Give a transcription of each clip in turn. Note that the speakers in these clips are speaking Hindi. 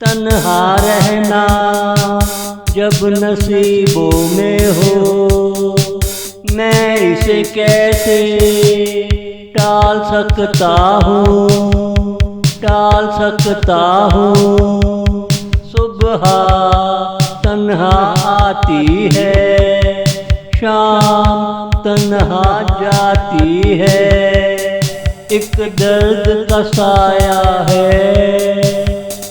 तन्हा रहना जब नसीबों में हो, मैं इसे कैसे टाल सकता हूँ, टाल सकता हूँ। सुबह तन्हा आती है, शाम तन्हा जाती है। एक दर्द का साया है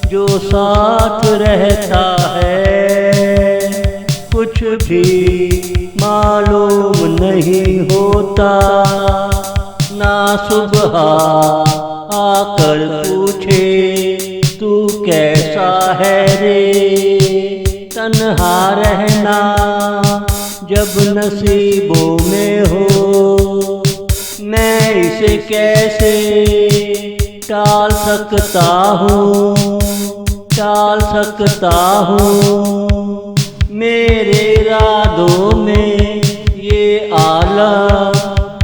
जो साथ रहता है, कुछ भी मालूम नहीं होता। ना सुबह आकर पूछे तू कैसा है रे। तन्हा रहना जब नसीबों में हो, मैं इसे कैसे टाल सकता हूँ, टाल सकता हूँ। मेरे इरादों में ये आलम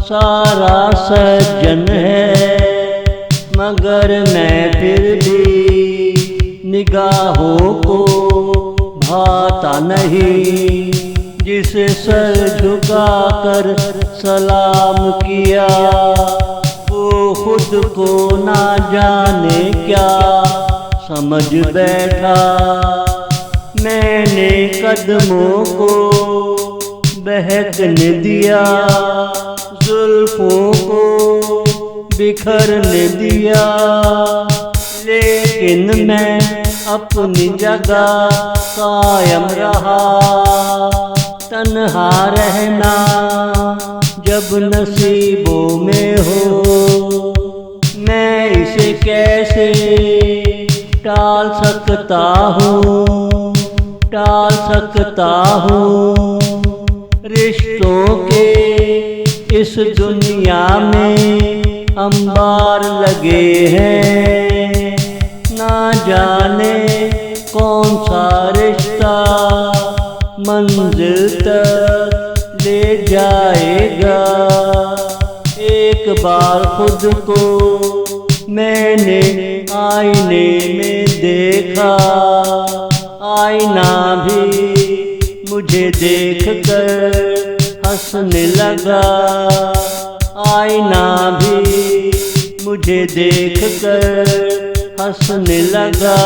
सारा सज्जन है, मगर मैं फिर भी निगाहों को भाता नहीं। जिसे सर झुकाकर सलाम किया, वो खुद को ना जाने क्या समझ बैठा। मैंने कदमों को बहकने दिया, जुल्फों को बिखरने दिया, लेकिन मैं अपनी जगह कायम रहा। तन्हा रहना जब नसीबों में हो, मैं इसे कैसे टाल सकता हूँ, टाल सकता हूँ। रिश्तों के इस दुनिया में अंबार लगे हैं, ना जाने कौन सा रिश्ता मंजिल तक ले जाएगा। एक बार खुद को मैंने आईने में देखा, आईना भी मुझे देखकर हंसने लगा, आईना भी मुझे देखकर हंसने लगा।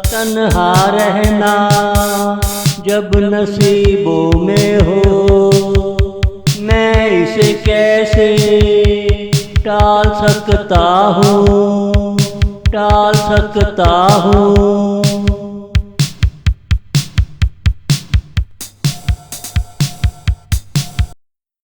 तन्हा रहना जब नसीबों में हो, मैं इसे कैसे टाल सकता हूँ, टाल सकता हूँ।